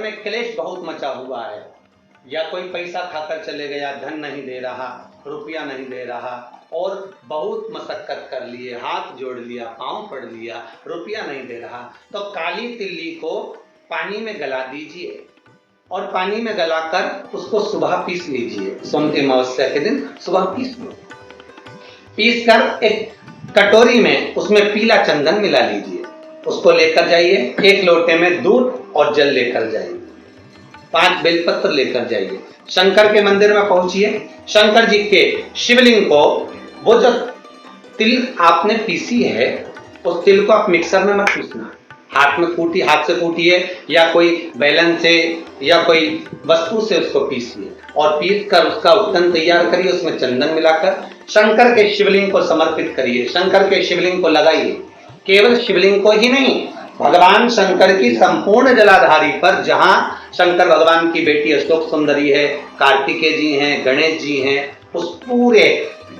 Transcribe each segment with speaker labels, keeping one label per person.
Speaker 1: में क्लेश बहुत मचा हुआ है, या कोई पैसा खाकर चले गया, धन नहीं दे रहा, रुपया नहीं दे रहा, और बहुत मशक्कत कर लिए, हाथ जोड़ लिया, पांव पड़ लिया, रुपया नहीं दे रहा, तो काली तिल्ली को पानी में गला दीजिए और पानी में गलाकर उसको सुबह पीस लीजिए। सोमती अमावस्या के दिन सुबह पीस लो। पीस कर एक कटोरी में उसमें पीला चंदन मिला लीजिए, उसको लेकर जाइए। एक लोटे में दूध और जल लेकर जाइए, 5 बेलपत्र लेकर जाइए। शंकर के मंदिर में पहुंचिए। शंकर जी के शिवलिंग को, वो जो तिल आपने पीसी है उस तिल को आप मिक्सर में मत पीसना, हाथ से कूटिए या कोई बेलन से या कोई वस्तु से उसको पीसिए और पीस कर उसका उत्तन तैयार करिए। उसमें चंदन मिलाकर शंकर के शिवलिंग को समर्पित करिए, शंकर के शिवलिंग को लगाइए। केवल शिवलिंग को ही नहीं, भगवान शंकर की संपूर्ण जलाधारी पर, जहां शंकर भगवान की बेटी अशोक सुंदरी है, कार्तिकेय जी हैं, गणेश जी हैं, उस पूरे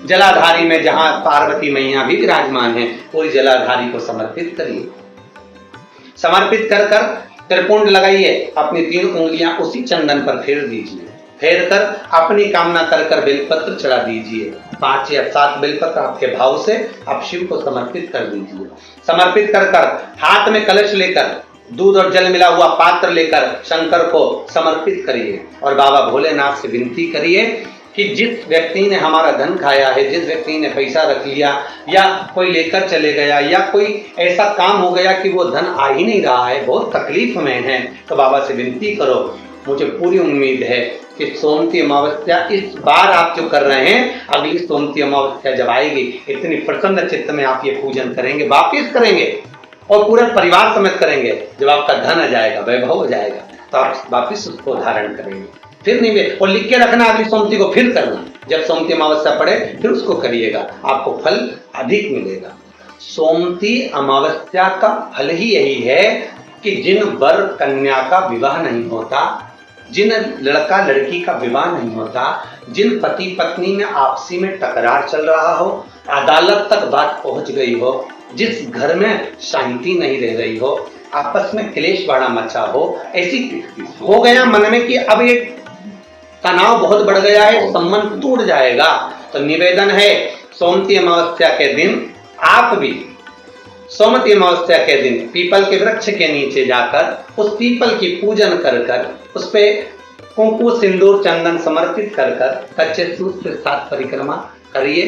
Speaker 1: जलाधारी में जहां पार्वती मैया भी विराजमान है, पूरी जलाधारी को समर्पित करिए। समर्पित कर कर त्रिपुंड लगाइए, अपनी 3 उंगलियां उसी चंदन पर फेर दीजिए। फेर कर अपनी कामना कर कर बेलपत्र चढ़ा दीजिए। 5 या 7 बेलपत्र आपके भाव से आप शिव को समर्पित कर दीजिए। समर्पित कर कर हाथ में कलश लेकर, दूध और जल मिला हुआ पात्र लेकर शंकर को समर्पित करिए और बाबा भोलेनाथ से विनती करिए कि जिस व्यक्ति ने हमारा धन खाया है, जिस व्यक्ति ने पैसा रख लिया या कोई लेकर चले गया या कोई ऐसा काम हो गया कि वो धन आ ही नहीं रहा है, बहुत तकलीफ में है, तो बाबा से विनती करो। मुझे पूरी उम्मीद है कि सोमती अमावस्या इस बार आप जो कर रहे हैं, अगली सोमती अमावस्या जब आएगी, इतनी प्रसन्न चित्त में आप ये पूजन करेंगे, वापिस करेंगे और पूरे परिवार समेत करेंगे। जब आपका धन आ जाएगा, वैभव हो जाएगा, तो आप वापिस उसको धारण करेंगे। फिर नहीं, और लिख के रखना, अगली सोमती को फिर करना। जब सोमती अमावस्या पड़े फिर उसको करिएगा, आपको फल अधिक मिलेगा। सोमती अमावस्या का फल ही यही है कि जिन वर कन्या का विवाह नहीं होता, जिन लड़का लड़की का विवाह नहीं होता, जिन पति पत्नी में आपसी में टकरार चल रहा हो, अदालत तक बात पहुंच गई हो, जिस घर में शांति नहीं रह रही हो, आपस में क्लेश बड़ा मचा हो, ऐसी हो गया मन में कि अब ये तनाव बहुत बढ़ गया है, संबंध टूट जाएगा, तो निवेदन है सोमती अमावस्या के दिन आप भी सोमती अमावस्या के दिन पीपल के वृक्ष के नीचे जाकर उस पीपल की पूजन कर कर उस पे कुंकु सिंदूर चंदन समर्पित कर कर कच्चे सूत से 7 परिक्रमा करिए।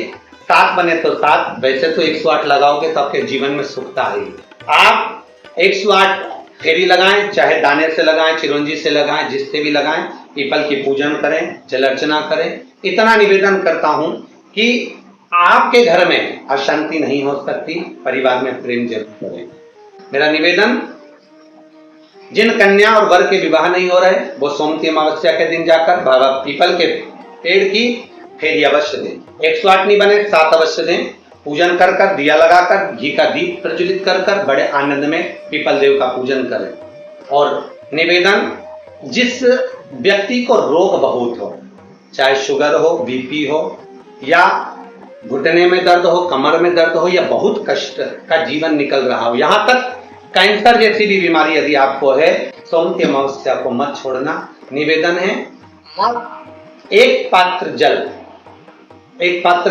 Speaker 1: 7 बने तो 7, वैसे तो 108 लगाओगे तो आपके जीवन में सुखता आएगी। आप 108 फेरी लगाएं, चाहे दाने से लगाएं, चिरंजी से लगाएं, जिससे भी लगाएं, पीपल की पूजन करें, जल अर्चना करें। इतना निवेदन करता हूं कि आपके घर में अशांति नहीं हो सकती, परिवार में प्रेम जरूर करें। मेरा निवेदन, जिन कन्या और वर के विवाह नहीं हो रहे, वो सोमती अमावस्या के दिन जाकर बाबा पीपल के पेड़ की फेरी अवश्य दें। 108 नहीं बने 7 अवश्य दें। पूजन कर कर, दिया लगाकर, घी का दीप प्रज्वलित कर कर बड़े आनंद में पीपल देव का पूजन करें। और निवेदन, जिस व्यक्ति को रोग बहुत हो, चाहे शुगर हो, बीपी हो, या घुटने में दर्द हो, कमर में दर्द हो, या बहुत कष्ट का जीवन निकल रहा हो, यहाँ तक कैंसर जैसी भी बीमारी यदि आपको है, सोमती अमावस्या को मत छोड़ना। निवेदन है, एक पात्र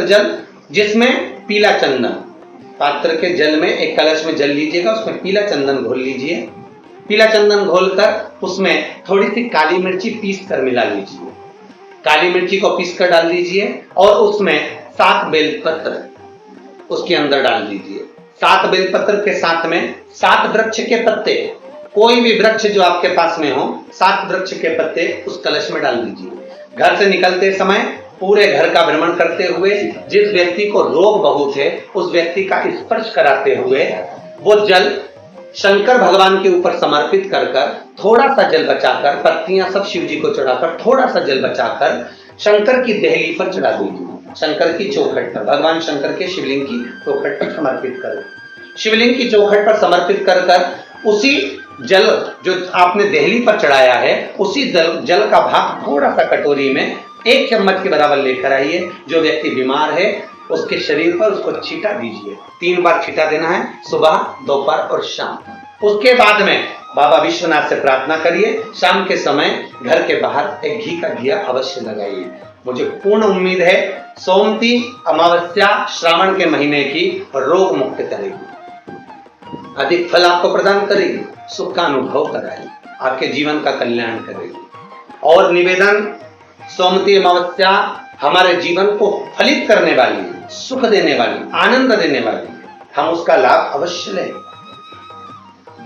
Speaker 1: जल जिसमें पीला चंदन, पात्र के जल में एक कलश में जल लीजिएगा, उसमें पीला चंदन घोल लीजिए। पीला चंदन घोलकर उसमें थोड़ी सी काली मिर्ची पीस कर मिला लीजिए। काली मिर्ची को पीस कर डाल दीजिए और उसमें 7 बेलपत्र उसके अंदर डाल दीजिए। 7 बेलपत्र के साथ में 7 वृक्ष के पत्ते, कोई भी वृक्ष जो आपके पास में हो, 7 वृक्ष के पत्ते उस कलश में डाल दीजिए। घर से निकलते समय पूरे घर का भ्रमण करते हुए, जिस व्यक्ति को रोग बहुत है उस व्यक्ति का स्पर्श कराते हुए वो जल शंकर भगवान के ऊपर समर्पित कर कर, थोड़ा सा जल बचाकर, पत्तियां सब शिव जी को चढ़ाकर, थोड़ा सा जल बचाकर शंकर की देहली पर चढ़ा दीजिए। शंकर की चौखट पर, भगवान शंकर के शिवलिंग की चौखट पर समर्पित करें। शिवलिंग की चौखट पर समर्पित कर कर उसी जल जो आपने देहली पर चढ़ाया है, उसी जल का भाग थोड़ा सा कटोरी में 1 चम्मच के बराबर लेकर आइए। जो व्यक्ति बीमार है उसके शरीर पर उसको छींटा दीजिए। 3 बार छींटा देना है, सुबह, दोपहर और शाम। उसके बाद में बाबा विश्वनाथ से प्रार्थना करिए, शाम के समय घर के बाहर एक घी का दिया अवश्य लगाइए। मुझे पूर्ण उम्मीद है सोमती अमावस्या श्रावण के महीने की रोग मुक्त करेगी, अधिक फल आपको प्रदान करेगी, सुख का अनुभव कराएगी, आपके जीवन का कल्याण करेगी। और निवेदन, सोमती अमावस्या हमारे जीवन को फलित करने वाली है, सुख देने वाली, आनंद देने वाली है, हम उसका लाभ अवश्य लें।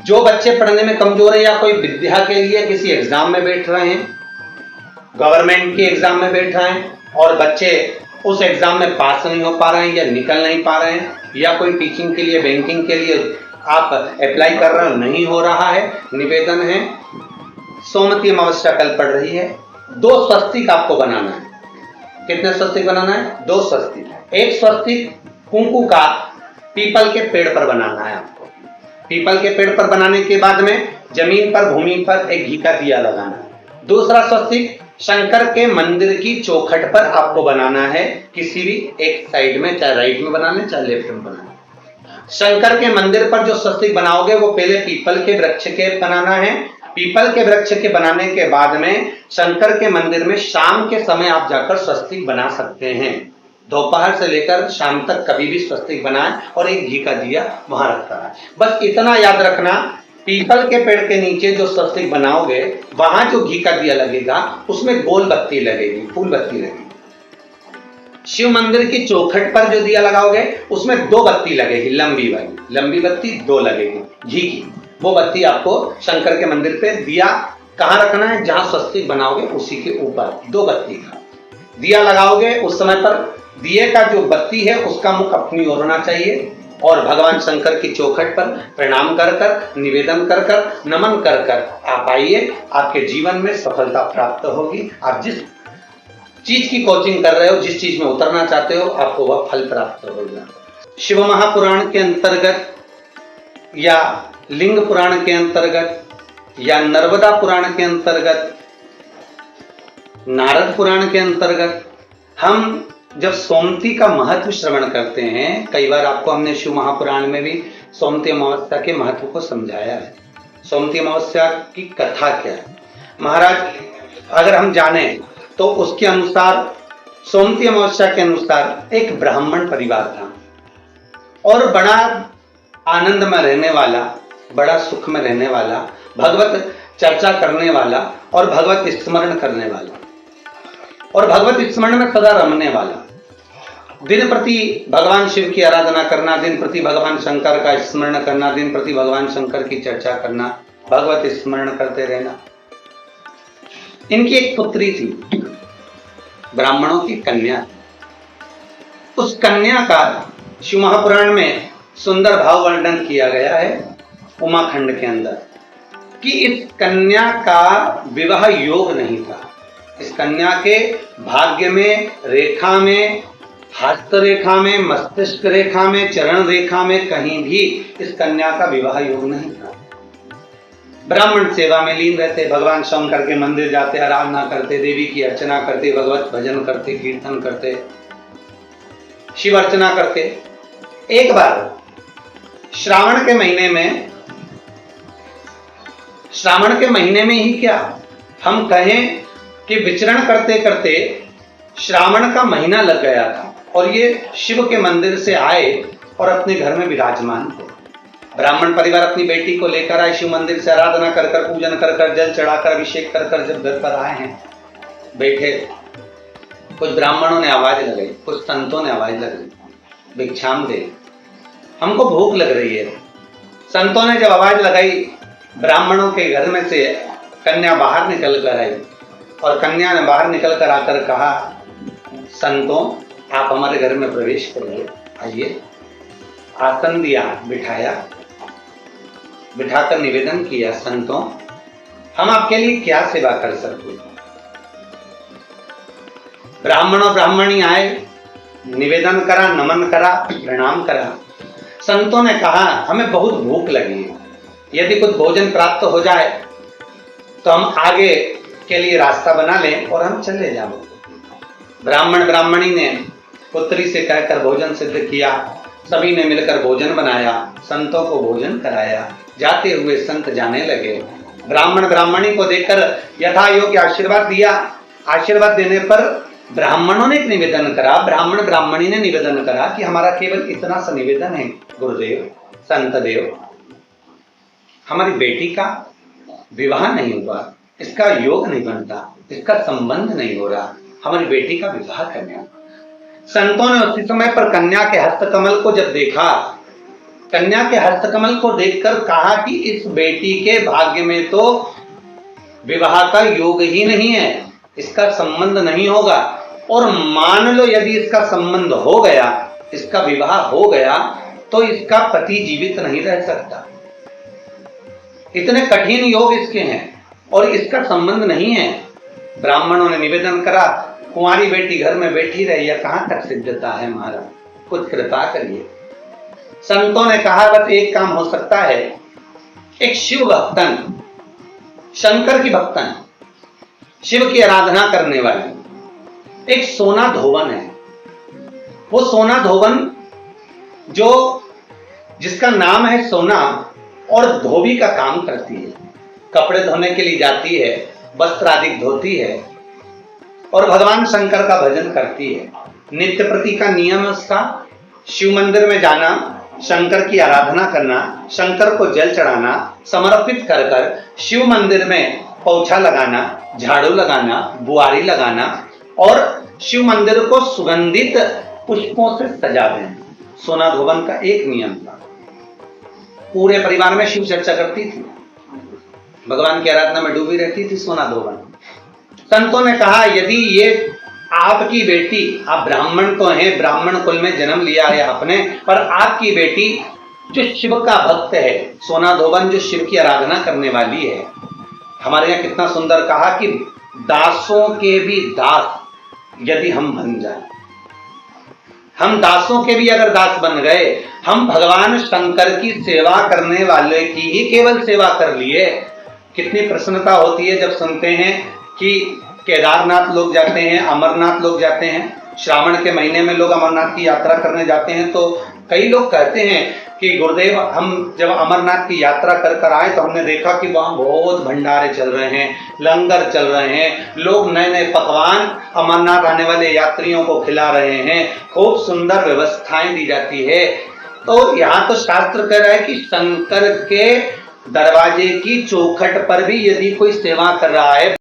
Speaker 1: जो बच्चे पढ़ने में कमजोर है या कोई विद्या के लिए किसी एग्जाम में बैठ रहे हैं, गवर्नमेंट के एग्जाम में बैठ रहे हैं और बच्चे उस एग्जाम में पास नहीं हो पा रहे हैं या निकल नहीं पा रहे हैं, या कोई टीचिंग के लिए, बैंकिंग के लिए आप अप्लाई कर रहे हो, नहीं हो रहा है, निवेदन है सोमती अमावस्या कल पड़ रही है, 2 स्वस्तिक आपको बनाना है। कितने स्वस्तिक बनाना है? 2 स्वस्तिक। एक स्वस्तिक कुंकू का पीपल के पेड़ पर बनाना है आपको। पीपल के पेड़ पर बनाने के बाद में जमीन पर, भूमि पर एक घी का दिया लगाना है। दूसरा स्वस्तिक शंकर के मंदिर की चौखट पर आपको बनाना है, किसी भी एक साइड में, चाहे राइट में बनाना है चाहे लेफ्ट में बनाना है। शंकर के मंदिर पर जो स्वस्तिक बनाओगे वो पहले पीपल के वृक्ष के बनाना है। पीपल के वृक्ष के बनाने के बाद में शंकर के मंदिर में शाम के समय आप जाकर स्वस्तिक बना सकते हैं। दोपहर से लेकर शाम तक कभी भी स्वस्तिक बनाएं और एक घी का दिया वहां रखा है। बस इतना याद रखना, पीपल के पेड़ के नीचे जो स्वस्तिक बनाओगे वहां जो घी का दिया लगेगा उसमें गोल बत्ती लगेगी, फूल बत्ती लगेगी। शिव मंदिर की चौखट पर जो दिया लगाओगे उसमें 2 बत्ती लगेगी, लंबी वाली, लंबी बत्ती 2 लगेगी घी की। वो बत्ती आपको शंकर के मंदिर पे दिया कहां रखना है? जहां स्वस्तिक बनाओगे उसी के ऊपर 2 बत्ती का दिया लगाओगे। उस समय पर दिए का जो बत्ती है उसका मुख अपनी ओर होना चाहिए और भगवान शंकर की चौखट पर प्रणाम कर कर, निवेदन कर कर, नमन कर कर आप आइए। आपके जीवन में सफलता प्राप्त होगी। आप जिस चीज की कोचिंग कर रहे हो, जिस चीज में उतरना चाहते हो, आपको वह फल प्राप्त होगा। शिव महापुराण के अंतर्गत या लिंग पुराण के अंतर्गत या नर्मदा पुराण के अंतर्गत, नारद पुराण के अंतर्गत हम जब सोमती का महत्व श्रवण करते हैं, कई बार आपको हमने शिव महापुराण में भी सोमती अमावस्या के महत्व को समझाया है। सोमती अमावस्या की कथा क्या है महाराज, अगर हम जाने तो उसके अनुसार, सोमती अमावस्या के अनुसार एक ब्राह्मण परिवार था और बड़ा आनंद में रहने वाला, बड़ा सुख में रहने वाला, भगवत चर्चा करने वाला और भगवत स्मरण करने वाला और भगवत स्मरण में सदा रमने वाला, दिन प्रति भगवान शिव की आराधना करना, दिन प्रति भगवान शंकर का स्मरण करना, दिन प्रति भगवान शंकर की चर्चा करना, भगवत स्मरण करते रहना। इनकी एक पुत्री थी, ब्राह्मणों की कन्या। उस कन्या का शिव महापुराण में सुंदर भाव वर्णन किया गया है उमाखंड के अंदर कि इस कन्या का विवाह योग नहीं था। इस कन्या के भाग्य में, रेखा में, हस्त रेखा में, मस्तिष्क रेखा में, चरण रेखा में कहीं भी इस कन्या का विवाह योग नहीं था। ब्राह्मण सेवा में लीन रहते, भगवान शंकर के मंदिर जाते, आराधना करते, देवी की अर्चना करते, भगवत भजन करते, कीर्तन करते, शिव अर्चना करते। एक बार श्रावण के महीने में ही क्या हम कहें कि विचरण करते करते श्रावण का महीना लग गया था और ये शिव के मंदिर से आए और अपने घर में विराजमान थे। ब्राह्मण परिवार अपनी बेटी को लेकर आए, शिव मंदिर से आराधना कर कर, पूजन कर कर, जल चढ़ाकर, अभिषेक कर कर जब घर पर आए हैं, बैठे, कुछ ब्राह्मणों ने आवाज लगाई, कुछ संतों ने आवाज लगाई, भिक्षाम दे, हमको भूख लग रही है। संतों ने जब आवाज लगाई, ब्राह्मणों के घर में से कन्या बाहर निकल कर आई और कन्या ने बाहर निकल कर आकर कहा, संतों आप हमारे घर में प्रवेश करिए, आइए। आसन दिया, बिठाया, बिठाकर निवेदन किया, संतों हम आपके लिए क्या सेवा कर सकते हैं। ब्राह्मण और ब्राह्मणी आए, निवेदन करा, नमन करा, प्रणाम करा। संतों ने कहा हमें बहुत भूख लगी है, यदि कुछ भोजन प्राप्त हो जाए तो हम आगे के लिए रास्ता बना लें और हम चले जाओ। ब्राह्मण ब्राह्मणी ने पुत्री से कहकर भोजन सिद्ध किया, सभी ने मिलकर भोजन बनाया, संतों को भोजन कराया, जाते हुए संत जाने लगे। ब्राह्मण ब्राह्मणी को देखकर यथा योग्य आशीर्वाद दिया। आशीर्वाद देने पर ब्राह्मणों ने एक निवेदन करा, ब्राह्मण ब्राह्मणी ने निवेदन करा कि हमारा केवल इतना सा निवेदन है गुरुदेव, संत देव, हमारी बेटी का विवाह नहीं हुआ, इसका योग नहीं बनता, इसका संबंध नहीं हो रहा, हमारी बेटी का विवाह करना। संतों ने उसी समय पर कन्या के हस्तकमल को जब देखा, कन्या के हस्तकमल को देखकर कहा कि इस बेटी के भाग्य में तो विवाह का योग ही नहीं है, इसका संबंध नहीं होगा, और मान लो यदि इसका संबंध हो गया, इसका विवाह हो गया, तो इसका पति जीवित नहीं रह सकता। इतने कठिन योग इसके हैं और इसका संबंध नहीं है। ब्राह्मणों ने निवेदन करा, कुंवारी बेटी घर में बैठी रही, यह कहां तक सिद्धता है महाराज, कुछ कृपा करिए। संतों ने कहा बस एक काम हो सकता है, एक शिव भक्तन, शंकर की भक्तन, शिव की आराधना करने वाली एक सोना धोवन है। वो सोना धोवन जो जिसका नाम है सोना और धोबी का काम करती है, कपड़े धोने के लिए जाती है, वस्त्र आदि धोती है और भगवान शंकर का भजन करती है। नित्य प्रति का नियम है उसका, शिव मंदिर में जाना, शंकर की आराधना करना, शंकर को जल चढ़ाना, समर्पित कर कर शिव मंदिर में पोछा लगाना, झाड़ू लगाना, बुआरी लगाना और शिव मंदिर को सुगंधित पुष्पों से सजा देना। सोना धोवन का एक नियम था। पूरे परिवार में शिव चर्चा करती थी, भगवान की आराधना में डूबी रहती थी सोना धोवन। संतों ने कहा यदि ये आपकी बेटी, आप ब्राह्मण तो हैं, ब्राह्मण कुल में जन्म लिया है आपने, पर आपकी बेटी जो शिव का भक्त है, सोना धोवन जो शिव की आराधना करने वाली है, हमारे यहाँ कितना सुंदर कहा कि दासों के भी दास यदि हम बन जाए, हम दासों के भी अगर दास बन गए, हम भगवान शंकर की सेवा करने वाले की ही केवल सेवा कर लिए। कितनी प्रसन्नता होती है जब सुनते हैं कि केदारनाथ लोग जाते हैं, अमरनाथ लोग जाते हैं, श्रावण के महीने में लोग अमरनाथ की यात्रा करने जाते हैं, तो कई लोग कहते हैं कि गुरुदेव हम जब अमरनाथ की यात्रा कर कर आए तो हमने देखा कि वहाँ बहुत भंडारे चल रहे हैं, लंगर चल रहे हैं, लोग नए नए पकवान अमरनाथ आने वाले यात्रियों को खिला रहे हैं, खूब सुंदर व्यवस्थाएं दी जाती है। तो यहाँ तो शास्त्र कह रहा है कि शंकर के दरवाजे की चौखट पर भी यदि कोई सेवा कर रहा है,